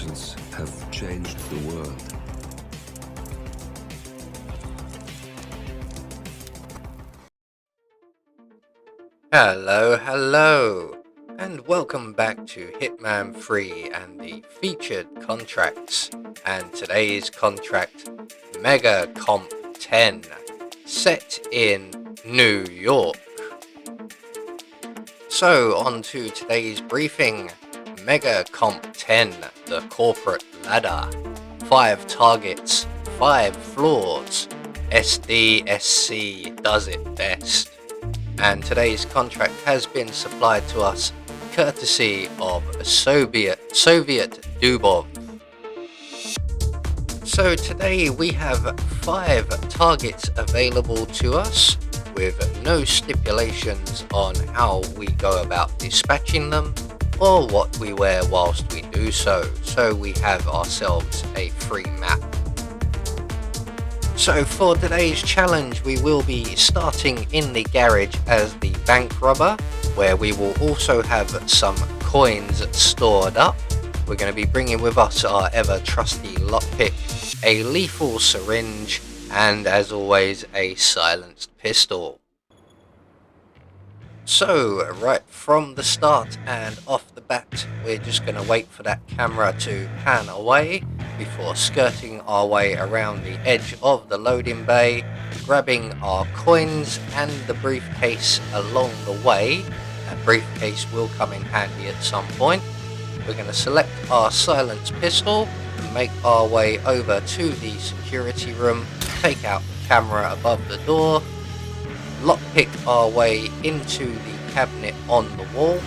intelligence have changed the world. Hello, and welcome back to Hitman 3 and the featured contracts. And today's contract, Mega Comp 10, set in New York. So, on to today's briefing. Mega Comp 10, the corporate ladder. 5 targets, 5 floors. SDSC does it best. And today's contract has been supplied to us courtesy of Soviet Dubov. So today we have 5 targets available to us with no stipulations on how we go about dispatching them or what we wear whilst we do so. So we have ourselves a free map. So for today's challenge, we will be starting in the garage as the bank robber, where we will also have some coins stored up. We're going to be bringing with us our ever trusty lockpick, a lethal syringe, and as always, a silenced pistol. So right from the start and off the bat, we're just going to wait for that camera to pan away before skirting our way around the edge of the loading bay, grabbing our coins and the briefcase along the way. That briefcase will come in handy at some point. We're going to select our silenced pistol and make our way over to the security room, take out the camera above the door, lockpick our way into the cabinet on the wall,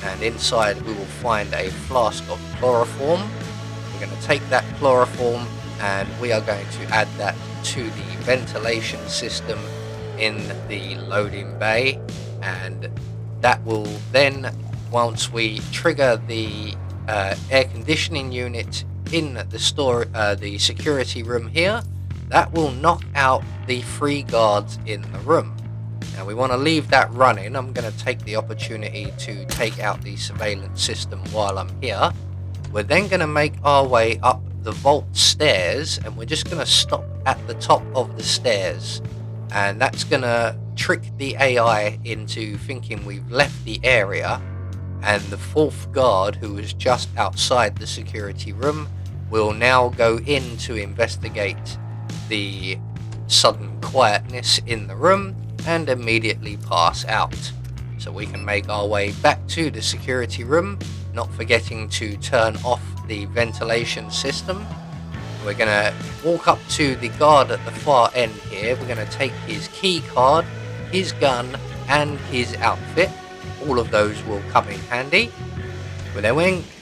and inside we will find a flask of chloroform. We're going to take that chloroform and we are going to add that to the ventilation system in the loading bay, and that will then, once we trigger the air conditioning unit in the security room here, that will knock out the 3 guards in the room. Now we want to leave that running. I'm going to take the opportunity to take out the surveillance system while I'm here. We're then going to make our way up the vault stairs, and we're just going to stop at the top of the stairs. And that's going to trick the AI into thinking we've left the area, and the 4th guard, who is just outside the security room, will now go in to investigate the sudden quietness in the room and immediately pass out. So we can make our way back to the security room, not forgetting to turn off the ventilation system. We're going to walk up to the guard at the far end here. We're going to take his key card, his gun and his outfit. All of those will come in handy. We're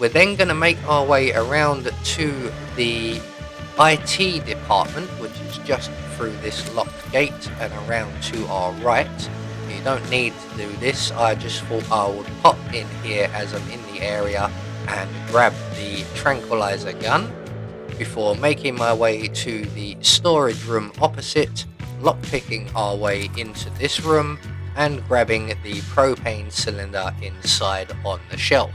then going to make our way around to the IT department, which is just through this locked gate and around to our right. You don't need to do this. I just thought I would pop in here as I'm in the area and grab the tranquilizer gun before making my way to the storage room opposite, lockpicking our way into this room and grabbing the propane cylinder inside on the shelf.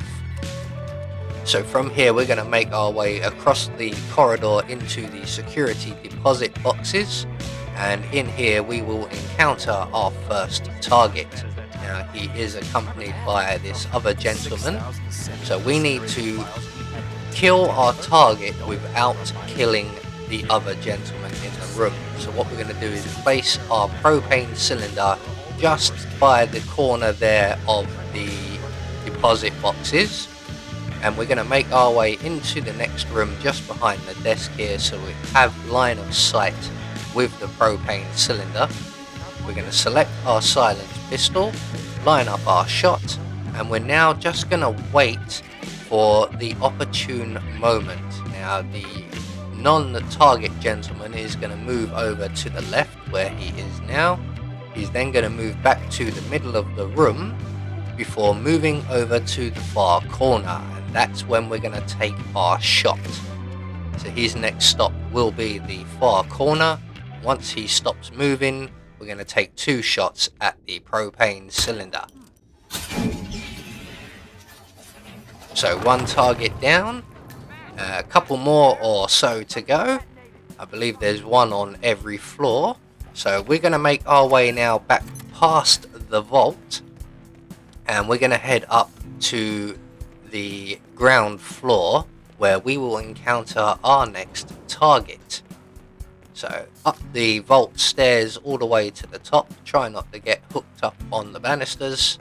So from here we're going to make our way across the corridor into the security deposit boxes, and in here we will encounter our first target. Now he is accompanied by this other gentleman, so we need to kill our target without killing the other gentleman in the room. So what we're going to do is place our propane cylinder just by the corner there of the deposit boxes, and we're going to make our way into the next room just behind the desk here so we have line of sight with the propane cylinder. We're going to select our silenced pistol, line up our shot, and we're now just going to wait for the opportune moment. Now the non-target gentleman is going to move over to the left where he is now. He's then going to move back to the middle of the room before moving over to the far corner, and that's when we're going to take our shot. So his next stop will be the far corner. Once he stops moving, we're going to take 2 shots at the propane cylinder. So 1 target down, A couple more or so to go. I believe there's one on every floor. So we're going to make our way now back past the vault, and we're going to head up to the ground floor where we will encounter our next target. So up the vault stairs all the way to the top, try not to get hooked up on the banisters,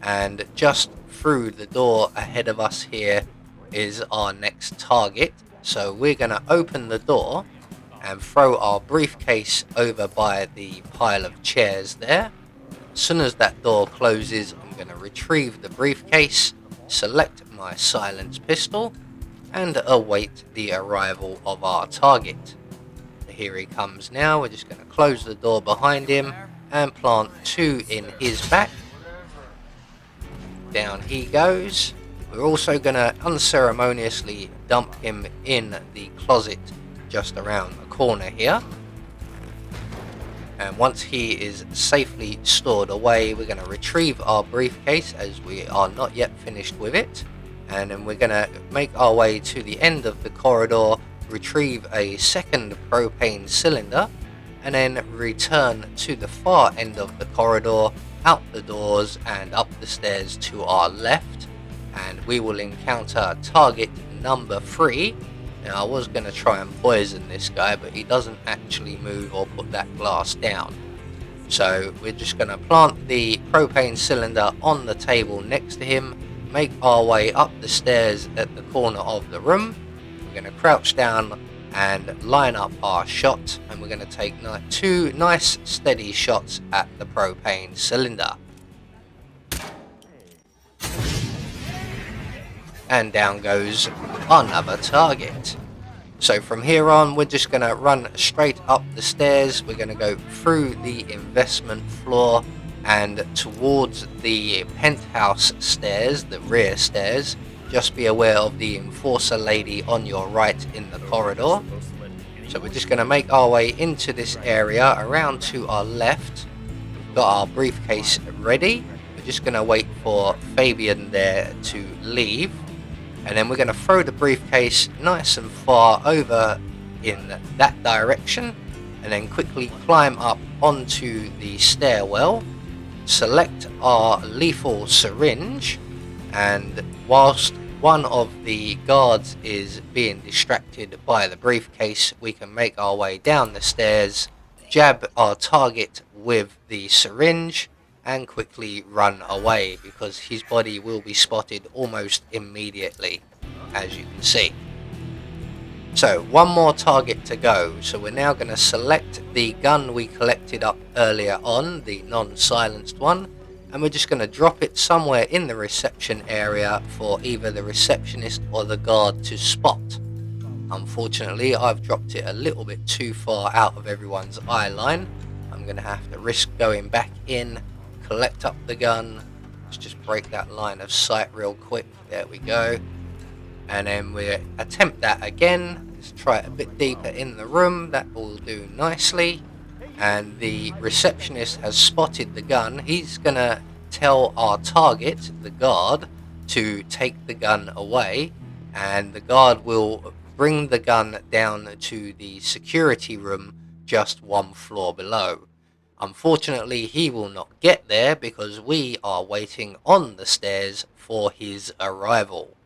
and just through the door ahead of us here is our next target. So we're going to open the door and throw our briefcase over by the pile of chairs there. As soon as that door closes, I'm going to retrieve the briefcase, select my silenced pistol, and await the arrival of our target. Here he comes now. We're just going to close the door behind him and plant 2 in his back. Down he goes. We're also going to unceremoniously dump him in the closet just around the corner here. And once he is safely stored away, we're going to retrieve our briefcase, as we are not yet finished with it. And then we're going to make our way to the end of the corridor, retrieve a second propane cylinder, and then return to the far end of the corridor, out the doors and up the stairs to our left, and we will encounter target number 3. Now I was going to try and poison this guy, but he doesn't actually move or put that glass down. So we're just going to plant the propane cylinder on the table next to him, make our way up the stairs at the corner of the room. We're going to crouch down and line up our shot, and we're going to take 2 nice steady shots at the propane cylinder. And down goes another target. So from here on, we're just going to run straight up the stairs. We're going to go through the investment floor and towards the penthouse stairs, the rear stairs. Just be aware of the enforcer lady on your right in the corridor. So we're just going to make our way into this area around to our left. We've got our briefcase ready. We're just going to wait for Fabian there to leave. And then we're going to throw the briefcase nice and far over in that direction. And then quickly climb up onto the stairwell. Select our lethal syringe. And whilst one of the guards is being distracted by the briefcase, we can make our way down the stairs, jab our target with the syringe, and quickly run away, because his body will be spotted almost immediately, as you can see. So one more target to go. So we're now going to select the gun we collected up earlier on, the non-silenced one, and we're just going to drop it somewhere in the reception area for either the receptionist or the guard to spot. Unfortunately, I've dropped it a little bit too far out of everyone's eye line. I'm going to have to risk going back in, collect up the gun. Let's just break that line of sight real quick. There we go. And then we attempt that again. Let's try it a bit deeper in the room. That will do nicely. And the receptionist has spotted the gun. He's going to tell our target, the guard, to take the gun away. And the guard will bring the gun down to the security room just 1 floor below. Unfortunately, he will not get there because we are waiting on the stairs for his arrival.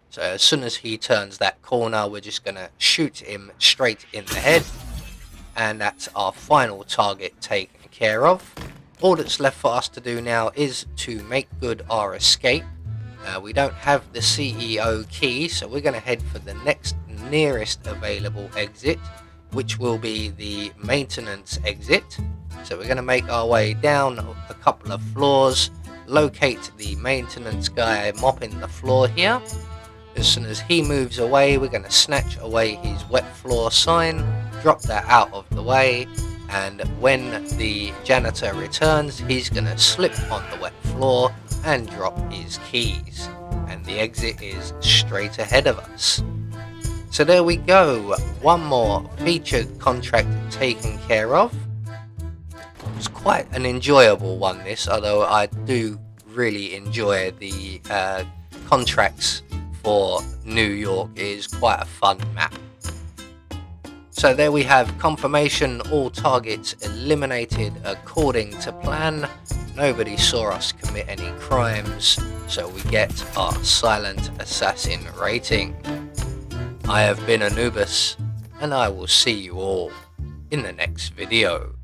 So as soon as he turns that corner, we're just going to shoot him straight in the head. And that's our final target taken care of. All that's left for us to do now is to make good our escape. We don't have the CEO key, so we're going to head for the next nearest available exit, which will be the maintenance exit. So we're going to make our way down a couple of floors, locate the maintenance guy mopping the floor here. As soon as he moves away, we're going to snatch away his wet floor sign, drop that out of the way, and when the janitor returns, he's going to slip on the wet floor and drop his keys. And the exit is straight ahead of us. So there we go, one more featured contract taken care of. It's quite an enjoyable one, this, although I do really enjoy the contracts for New York is quite a fun map. So there we have confirmation, all targets eliminated according to plan. Nobody saw us commit any crimes, so we get our silent assassin rating. I have been Anubis, and I will see you all in the next video.